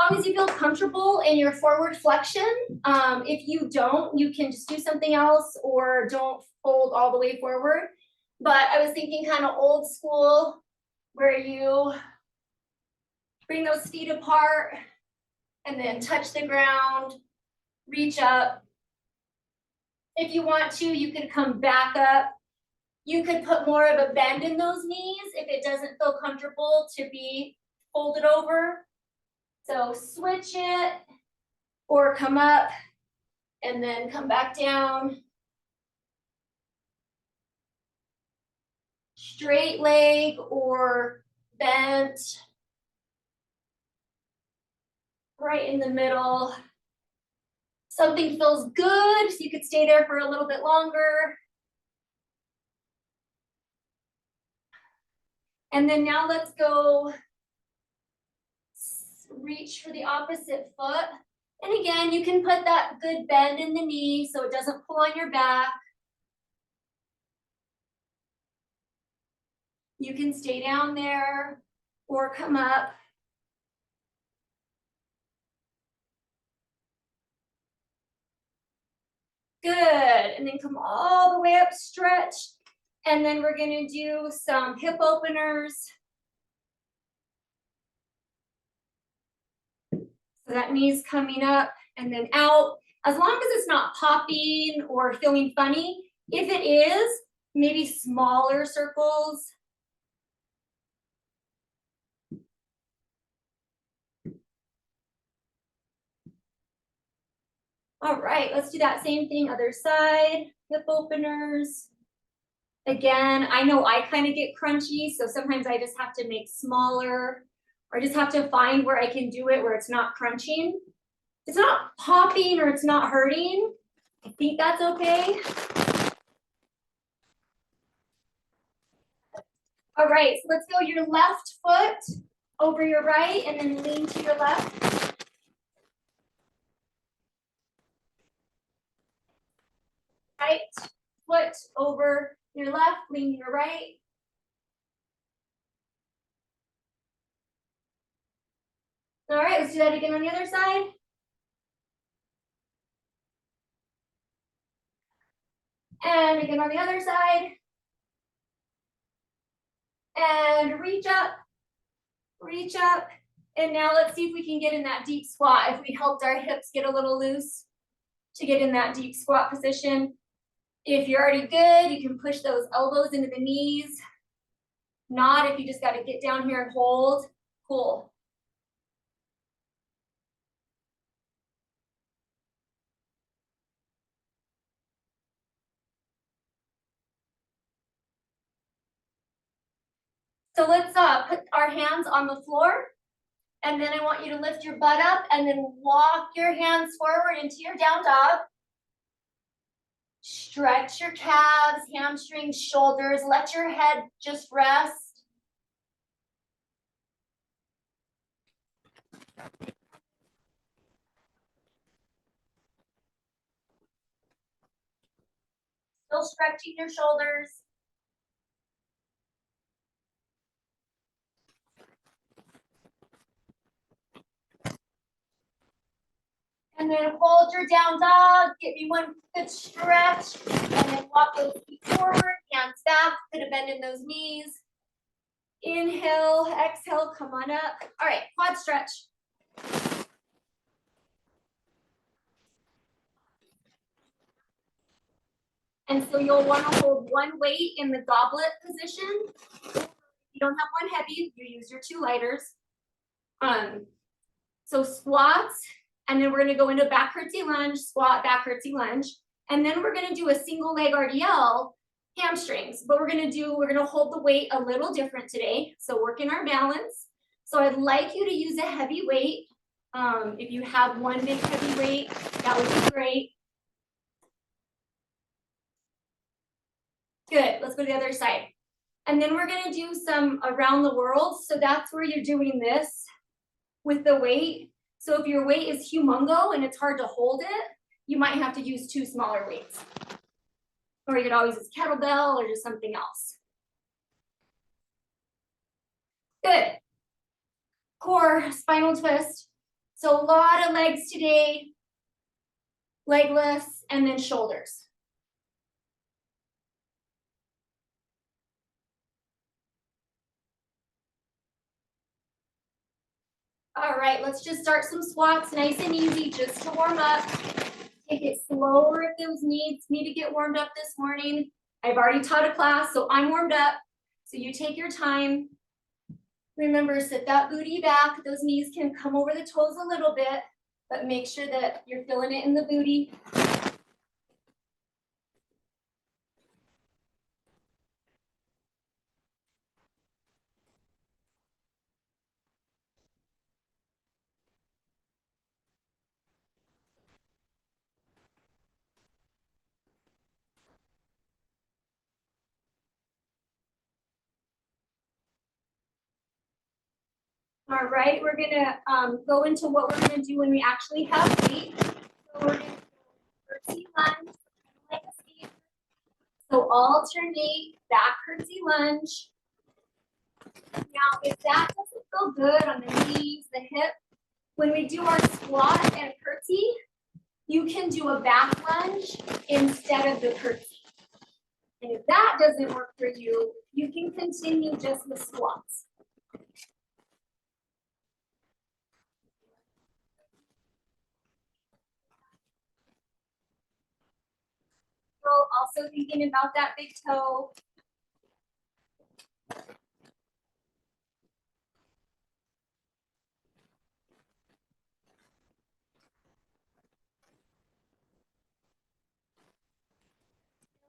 long as you feel comfortable in your forward flexion. If you don't, you can just do something else or don't fold all the way forward. But I was thinking kind of old school, where you bring those feet apart and then touch the ground, reach up. If you want to, you could come back up. You could put more of a bend in those knees if it doesn't feel comfortable to be folded over. So switch it or come up and then come back down. Straight leg or bent. Right in the middle. Something feels good, so you could stay there for a little bit longer. And then now let's go reach for the opposite foot. And again, you can put that good bend in the knee so it doesn't pull on your back. You can stay down there or come up. Good, and then come all the way up, stretch. And then we're gonna do some hip openers. So that knee's coming up and then out. As long as it's not popping or feeling funny. If it is, maybe smaller circles. All right, let's do that same thing, other side, hip openers. Again, I know I kind of get crunchy, so sometimes I just have to make smaller, or I just have to find where I can do it where it's not crunching. It's not popping or it's not hurting. I think that's okay. All right, so let's go your left foot over your right and then lean to your left. Right foot over your left, lean to your right. All right, let's do that again on the other side. And again on the other side. And reach up. And now let's see if we can get in that deep squat. If we helped our hips get a little loose to get in that deep squat position. If you're already good, you can push those elbows into the knees. Not if you just got to get down here and hold. Cool. So let's put our hands on the floor. And then I want you to lift your butt up and then walk your hands forward into your down dog. Stretch your calves, hamstrings, shoulders. Let your head just rest. Still stretching your shoulders. And then hold your down dog. Give me one good stretch. And then walk those feet forward, hands back. Put a bend in those knees. Inhale, exhale, come on up. All right, quad stretch. And so you'll want to hold one weight in the goblet position. If you don't have one heavy, you use your two lighters. So squats, and then we're going to go into back curtsey lunge, squat, back curtsey lunge. And then we're going to do a single leg RDL, hamstrings. But we're going to hold the weight a little different today. So working our balance. So I'd like you to use a heavy weight. If you have one big heavy weight, that would be great. Good, let's go to the other side. And then we're gonna do some around the world. So that's where you're doing this with the weight. So if your weight is humongo and it's hard to hold it, you might have to use two smaller weights. Or you could always use kettlebell or just something else. Good. Core, spinal twist. So a lot of legs today, legless, and then shoulders. All right, let's just start some squats, nice and easy, just to warm up. Take it slower if those needs need to get warmed up this morning. I've already taught a class, so I'm warmed up. So you take your time. Remember, sit that booty back. Those knees can come over the toes a little bit, but make sure that you're feeling it in the booty. All right, we're gonna go into what we're gonna do when we actually have weight. So we're gonna do curtsey lunge, like a skater. So alternate back curtsey lunge. Now, if that doesn't feel good on the knees, the hip, when we do our squat and curtsey, you can do a back lunge instead of the curtsey. And if that doesn't work for you, you can continue just with squats. So also thinking about that big toe.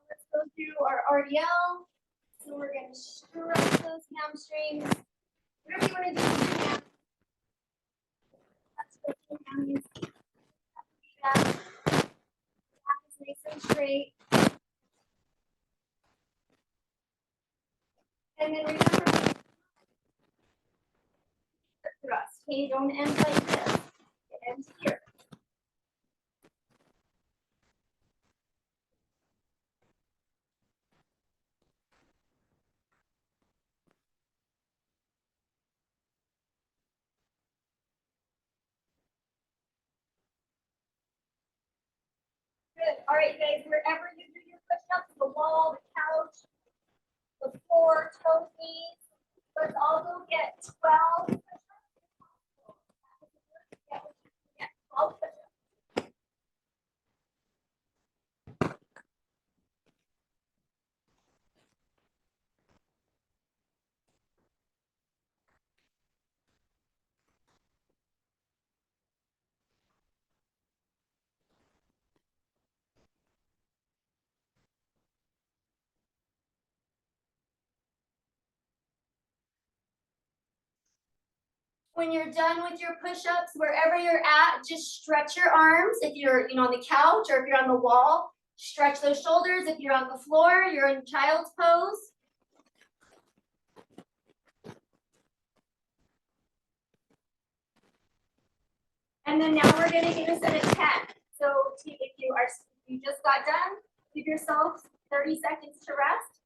Let's go through our RDL. So we're going to stretch those hamstrings. Whatever you want to do with your hamstrings. That's what your hamstrings. Back is nice and straight. And then remember thrust. Okay, don't end like this. It ends here. Good. All right, guys, wherever you do your push-ups, the wall, the couch, the floor, toes, knees, let's all go get 12 push-ups. Get 12 push-ups. When you're done with your push-ups, wherever you're at, just stretch your arms. If you're on the couch or if you're on the wall, stretch those shoulders. If you're on the floor, you're in child's pose. And then now we're gonna get a set of 10. So if you just got done, give yourself 30 seconds to rest.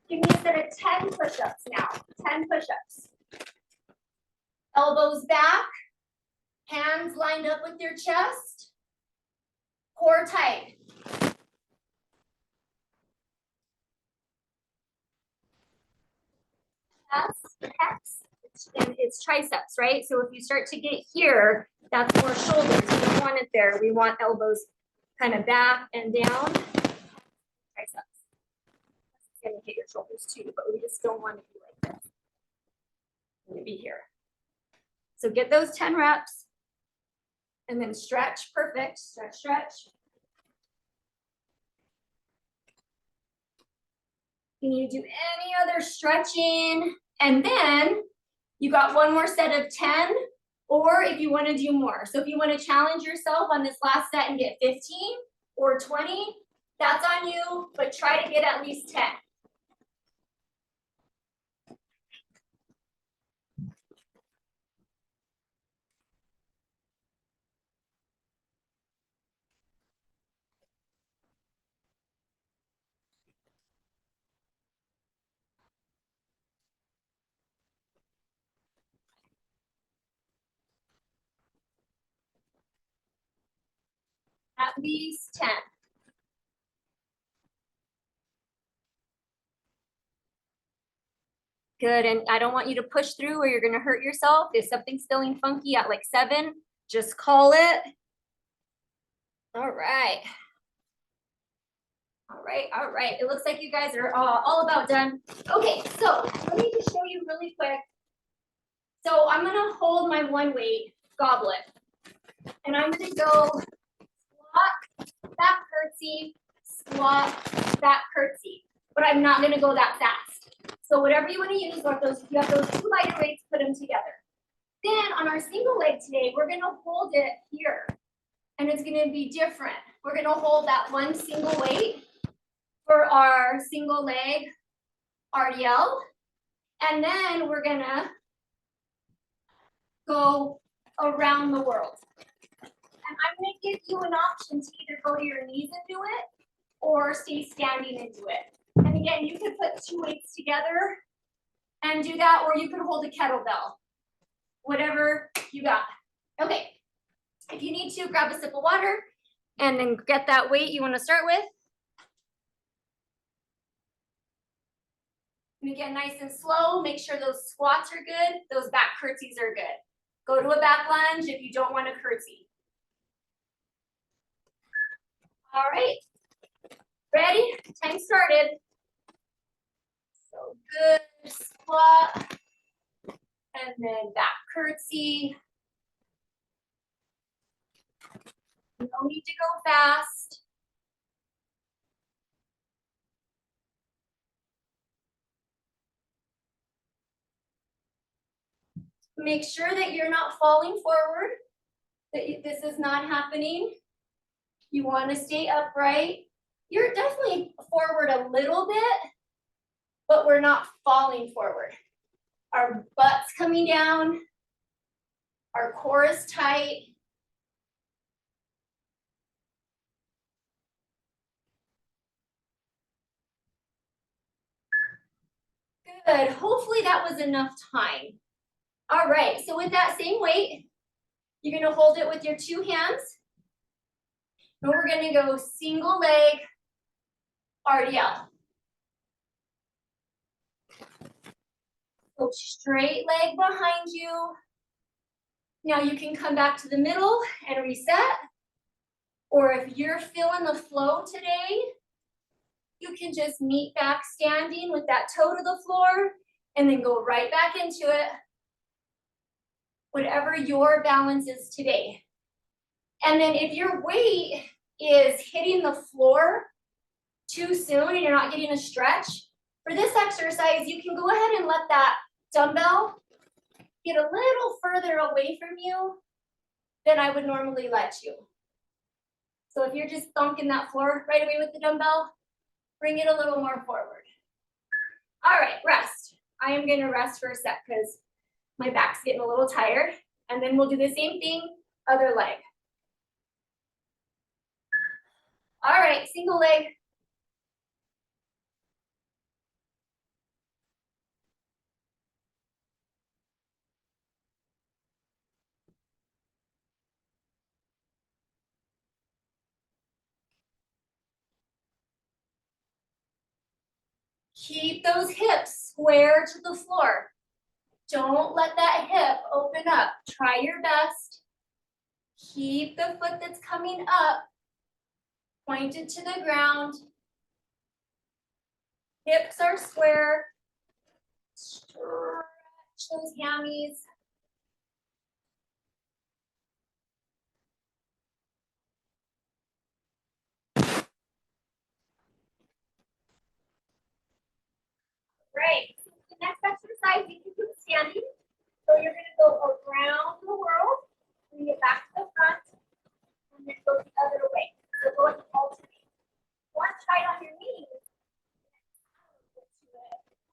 Give me a set of 10 push-ups now. 10 push-ups. Elbows back, hands lined up with your chest, core tight. Chest, pecs, and it's triceps, right? So if you start to get here, that's more shoulders. We don't want it there. We want elbows kind of back and down. Triceps. It's gonna hit your shoulders too, but we just don't want to be like this. We're gonna be here. So get those 10 reps and then stretch. Perfect. Stretch, stretch. Can you do any other stretching? And then you got one more set of 10, or if you want to do more. So if you want to challenge yourself on this last set and get 15 or 20, that's on you, but try to get at least 10. At least 10. Good, and I don't want you to push through or you're gonna hurt yourself. If something's feeling funky at like 7, just call it. All right. All right, all right. It looks like you guys are all about done. Okay, so let me just show you really quick. So I'm gonna hold my one weight goblet, and I'm gonna go squat, back curtsy, squat, back curtsy. But I'm not gonna go that fast. So whatever you wanna use, or those, you have those 2 lighter weights, put them together. Then on our single leg today, we're gonna hold it here, and it's gonna be different. We're gonna hold that one single weight for our single leg RDL, and then we're gonna go around the world. And I'm gonna give you an option to either go to your knees and do it, or stay standing and do it. And again, you could put 2 weights together and do that, or you could hold a kettlebell, whatever you got. Okay, if you need to, grab a sip of water and then get that weight you wanna start with. And again, nice and slow, make sure those squats are good, those back curtsies are good. Go to a back lunge if you don't want to curtsy. All right, ready? Time started. So good, squat, and then back curtsy. You don't need to go fast. Make sure that you're not falling forward, that this is not happening. You want to stay upright. You're definitely forward a little bit, but we're not falling forward. Our butt's coming down. Our core is tight. Good. Hopefully that was enough time. All right, so with that same weight, you're gonna hold it with your 2 hands. And we're gonna go single leg RDL. So straight leg behind you. Now you can come back to the middle and reset. Or if you're feeling the flow today, you can just meet back standing with that toe to the floor and then go right back into it. Whatever your balance is today. And then if your weight is hitting the floor too soon and you're not getting a stretch, for this exercise, you can go ahead and let that dumbbell get a little further away from you than I would normally let you. So if you're just thunking that floor right away with the dumbbell, bring it a little more forward. All right, rest. I am gonna rest for a sec because my back's getting a little tired. And then we'll do the same thing, other leg. All right, single leg. Keep those hips square to the floor. Don't let that hip open up. Try your best. Keep the foot that's coming up pointed to the ground. Hips are square. Stretch those hammies. Great. The next exercise, you can do standing. So you're going to go around the world, bring it back to the front, and then go the other way. So go and alternate. Once tight on your knees,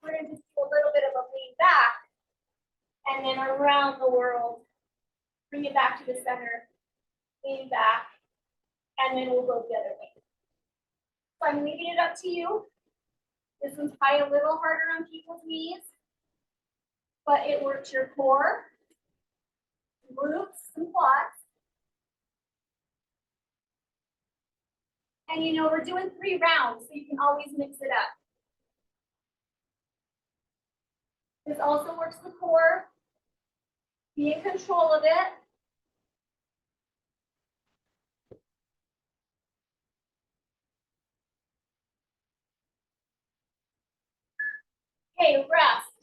we're going to just do a little bit of a lean back, and then around the world, bring it back to the center, lean back, and then we'll go the other way. So I'm leaving it up to you. This one's probably a little harder on people's knees, but it works your core, glutes, and quads. And you know, we're doing 3 rounds, so you can always mix it up. This also works the core. Be in control of it. Okay, rest.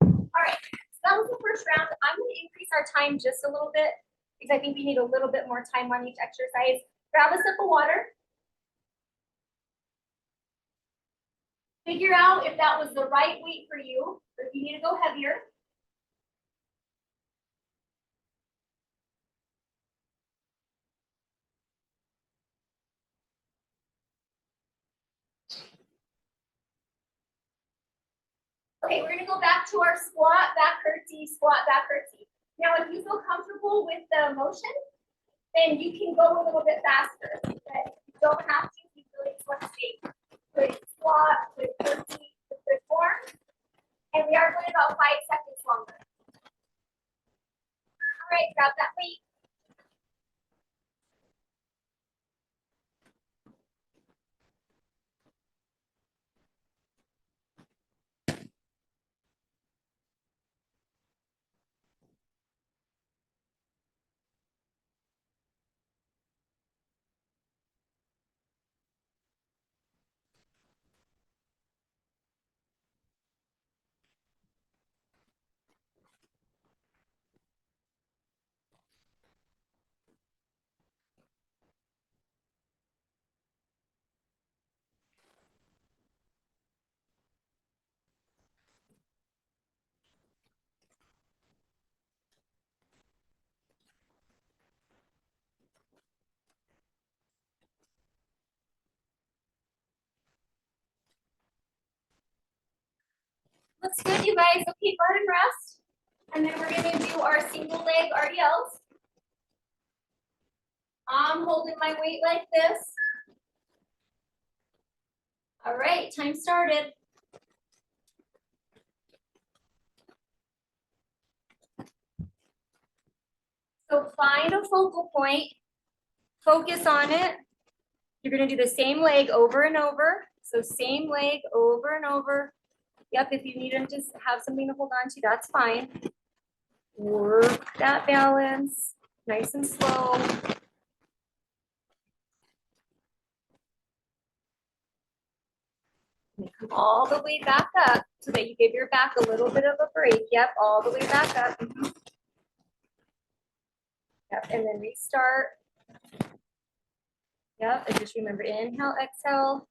All right, so that was the first round. I'm going to increase our time just a little bit because I think we need a little bit more time on each exercise. Grab a sip of water. Figure out if that was the right weight for you, or if you need to go heavier. Okay, we're gonna go back to our squat, back curtsey, squat, back curtsey. Now, if you feel comfortable with the motion, then you can go a little bit faster. But you don't have to, you really just want to stay. Good squat, good curtsey, good form. And we are going about 5 seconds longer. All right, grab that weight. Looks good, you guys. Okay, go ahead and rest. And then we're gonna do our single leg RDLs. I'm holding my weight like this. All right, time started. So find a focal point, focus on it. You're gonna do the same leg over and over. So same leg over and over. Yep, if you need to just have something to hold on to, that's fine. Work that balance, nice and slow. And come all the way back up so that you give your back a little bit of a break. Yep, all the way back up. Yep, and then restart. Yep, and just remember, inhale, exhale.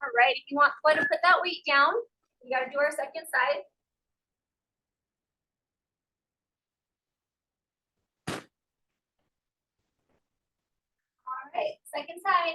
All right, if you want, go ahead and put that weight down. We gotta do our second side. All right, second side.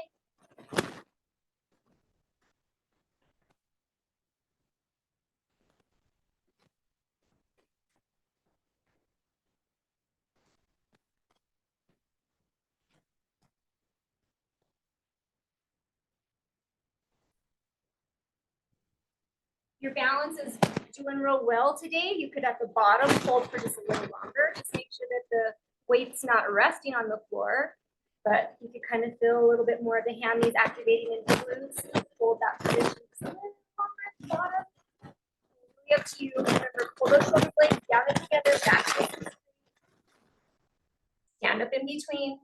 Your balance is doing real well today. You could at the bottom hold for just a little longer. Just make sure that the weight's not resting on the floor, but you can kind of feel a little bit more of the hammies activating in the glutes. Hold that position just a little longer at the bottom. Really up to you. Remember, pull those shoulder blades down and together, back to the street. Stand up in between.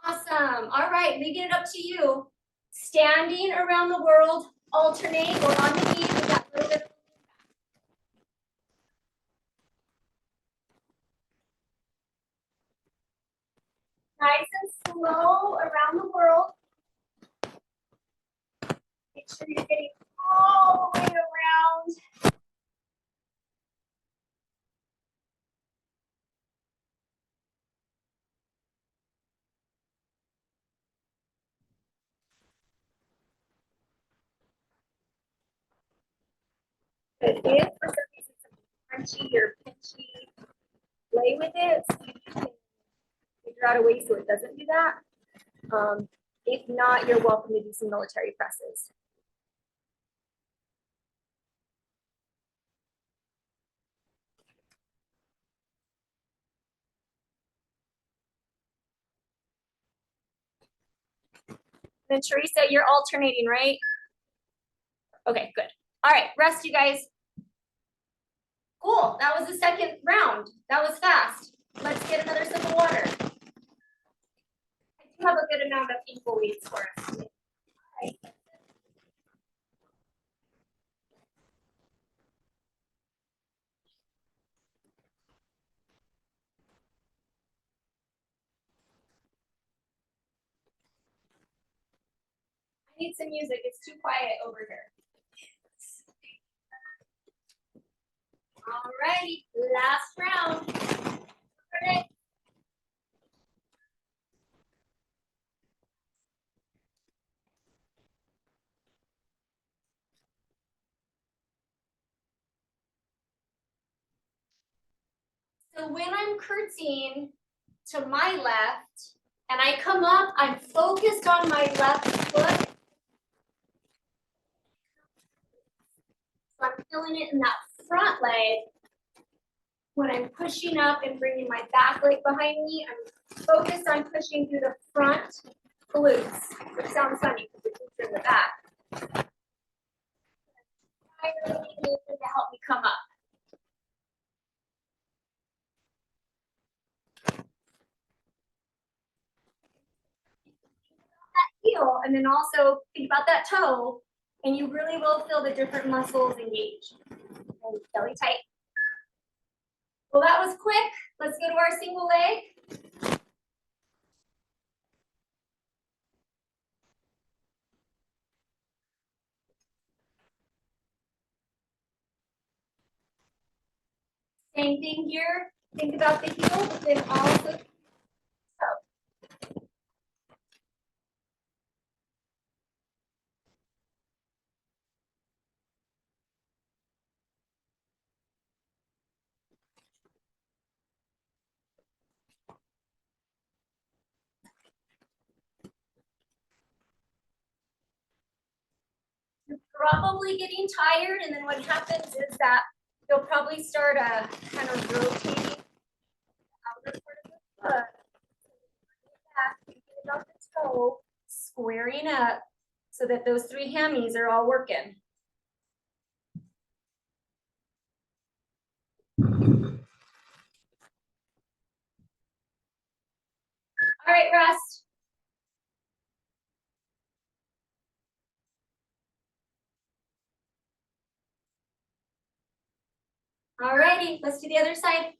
Awesome. All right, leaving it up to you. Standing around the world, alternate or on the knees with that little bit of nice and slow around the world. Make sure you're getting all the way around. Good. If for some reason something crunchy or pinchy, play with it so you can figure figure out a way so it doesn't do that. If not, you're welcome to do some military presses. Then Teresa, you're alternating, right? Okay, good. All right, rest you guys. Cool, that was the second round. That was fast. Let's get another sip of water. I do have a good amount of ankle weights for us today. All right. I need some music. It's too quiet over here. All righty, last round. Ready? So when I'm curtsying to my left and I come up, I'm focused on my left foot. So I'm feeling it in that front leg. When I'm pushing up and bringing my back leg behind me, I'm focused on pushing through the front glutes, which sounds funny because the glutes are in the back. I really need anything to help me come up. That heel, and then also think about that toe, and you really will feel the different muscles engage. And belly tight. Well, that was quick. Let's go to our single leg. Same thing here. Think about the heel, but then also toe. You're probably getting tired, and then what happens is that you'll probably start kind of rotating the outer part of the foot. Back, thinking about the toe, squaring up so that those three hammies are all working. All right, rest. All righty, let's do the other side.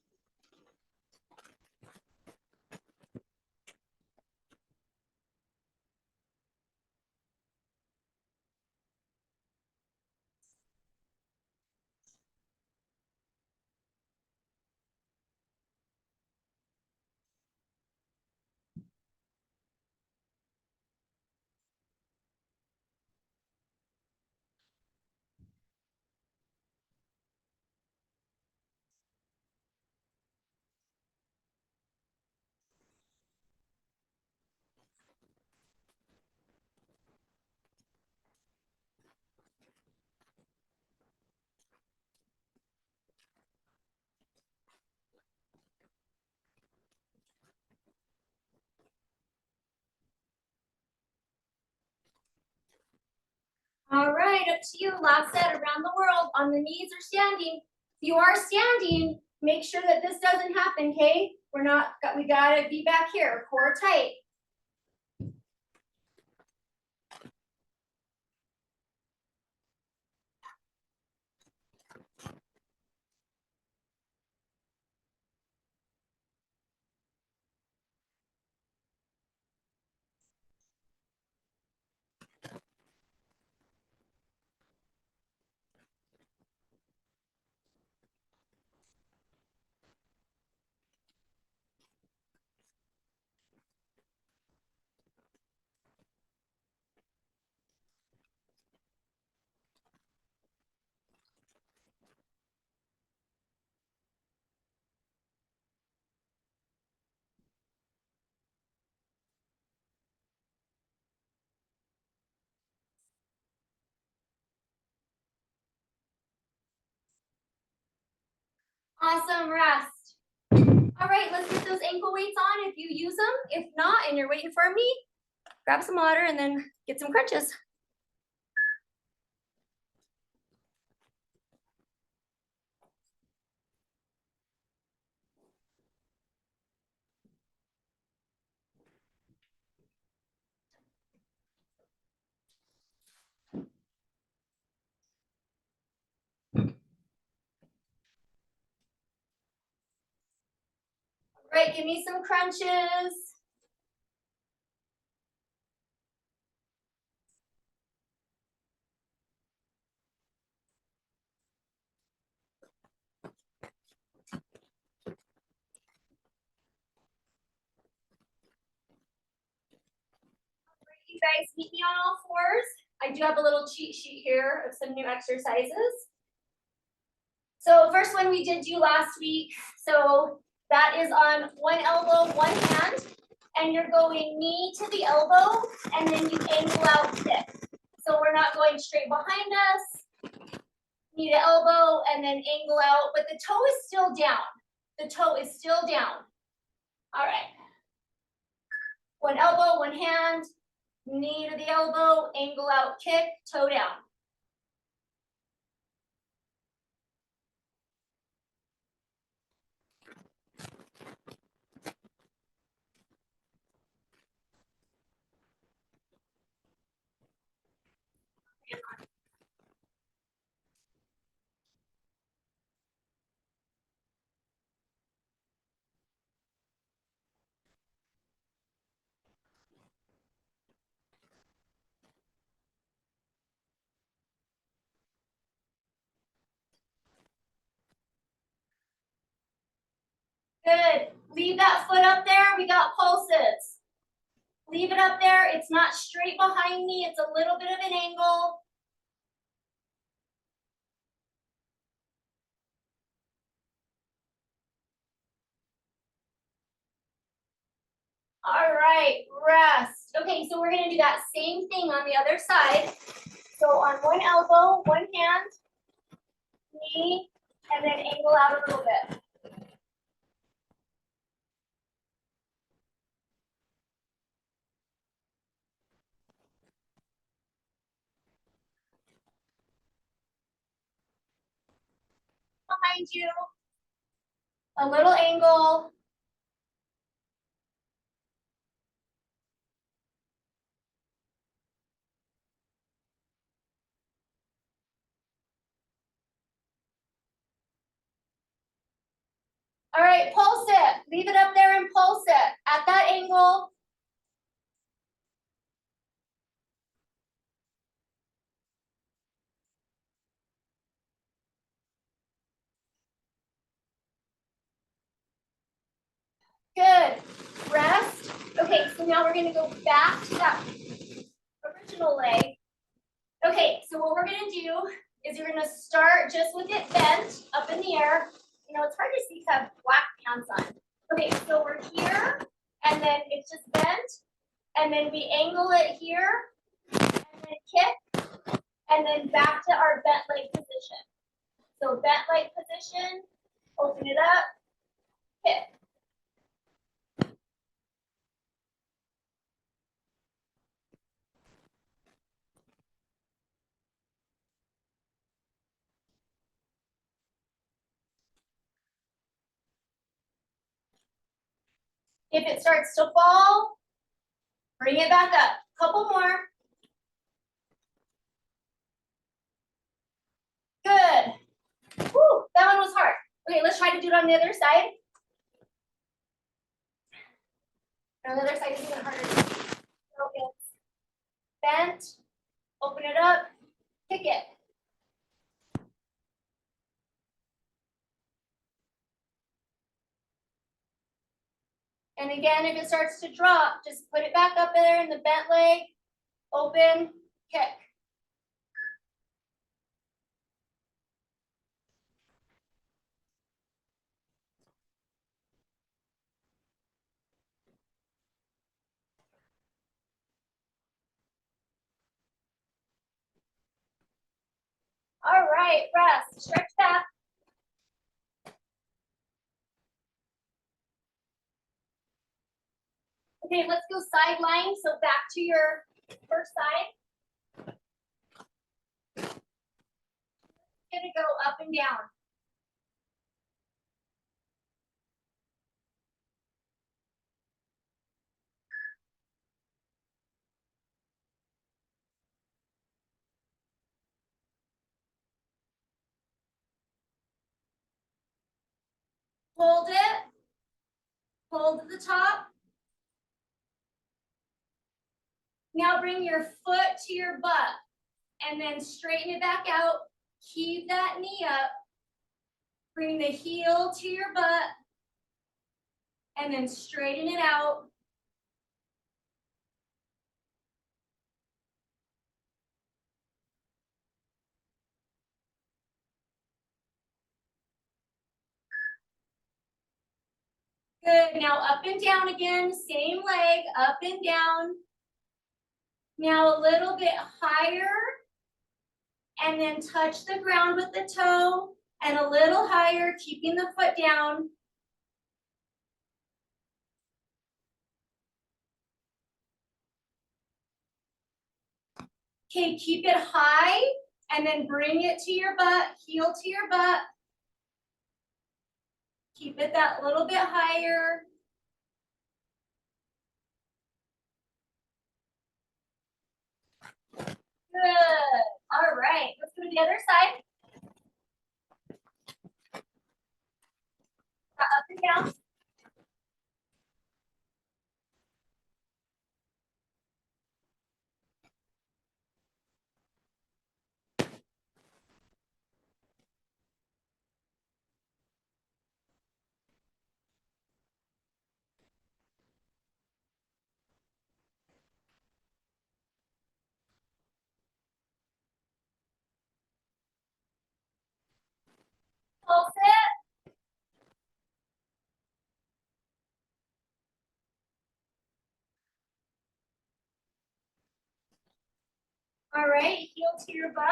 All right, up to you. Last set around the world on the knees or standing. If you are standing, make sure that this doesn't happen, okay? We gotta be back here, core tight. Awesome, rest. All right, let's get those ankle weights on if you use them. If not, and you're waiting for me, grab some water and then get some crunches. All right, give me some crunches. You guys meet me on all fours. I do have a little cheat sheet here of some new exercises. So first one we did do last week. So that is on one elbow, one hand, and you're going knee to the elbow, and then you angle out kick. So we're not going straight behind us, knee to elbow, and then angle out, but the toe is still down. The toe is still down. All right. One elbow, one hand, knee to the elbow, angle out, kick, toe down. Good. Leave that foot up there. We got pulses. Leave it up there. It's not straight behind me. It's a little bit of an angle. All right, rest. Okay, so we're gonna do that same thing on the other side. So on one elbow, one hand, knee, and then angle out a little bit. Behind you, a little angle. All right, pulse it. Leave it up there and pulse it at that angle. Good. Rest. Okay, so now we're gonna go back to that original leg. Okay, so what we're gonna do is you're gonna start just with it bent up in the air. You know, it's hard to see because I have black pants on. Okay, so we're here, and then it's just bent, and then we angle it here, and then kick, and then back to our bent leg position. So bent leg position, open it up, kick. If it starts to fall, bring it back up. Couple more. Good. Whew, that one was hard. Okay, let's try to do it on the other side. On the other side is even harder. So it's bent, open it up, kick it. And again, if it starts to drop, just put it back up there in the bent leg, open, kick. All right, rest, stretch back. Okay, let's go side lying. So back to your first side. Gonna go up and down. Hold it. Hold to the top. Now bring your foot to your butt and then straighten it back out. Keep that knee up. Bring the heel to your butt and then straighten it out. Good, now up and down again, same leg, up and down. Now a little bit higher, and then touch the ground with the toe, and a little higher, keeping the foot down. Okay, keep it high, and then bring it to your butt, heel to your butt. Keep it that little bit higher. Good. All right, let's go to the other side. Up and down. Pulse it. All right, heel to your butt.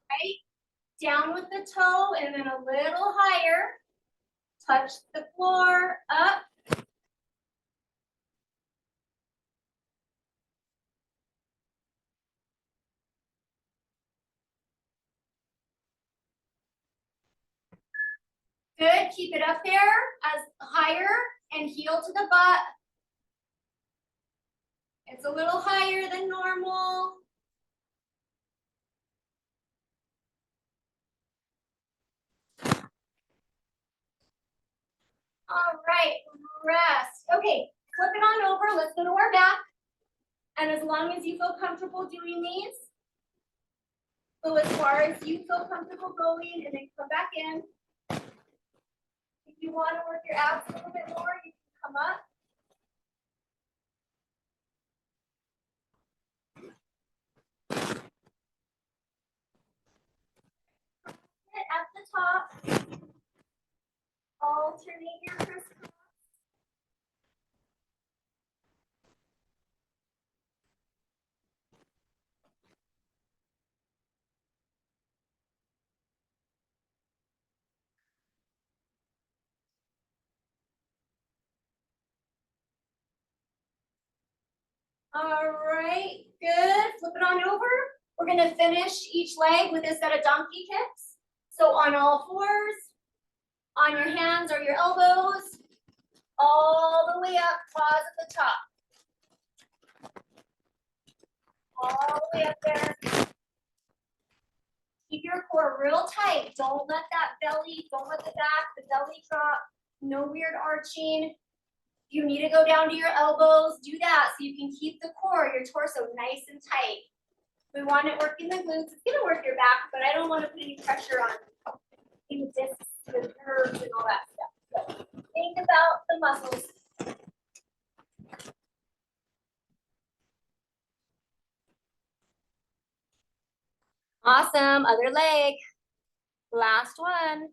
Right, down with the toe and then a little higher. Touch the floor, up. Good, keep it up there as higher and heel to the butt. It's a little higher than normal. All right, rest. Okay, flip it on over. Let's go to our back. And as long as you feel comfortable doing these, go as far as you feel comfortable going and then come back in. If you want to work your abs a little bit more, you can come up. Sit at the top. Alternate your crisscross. All right, good. Flip it on over. We're gonna finish each leg with a set of donkey kicks. So on all fours, on your hands or your elbows, all the way up, paws at the top. All the way up there. Keep your core real tight. Don't let that belly, don't let the belly drop. No weird arching. You need to go down to your elbows, do that so you can keep the core, your torso nice and tight. We want it working the glutes. It's gonna work your back, but I don't want to put any pressure on the discs, the nerves, and all that stuff. So think about the muscles. Awesome, other leg. Last one.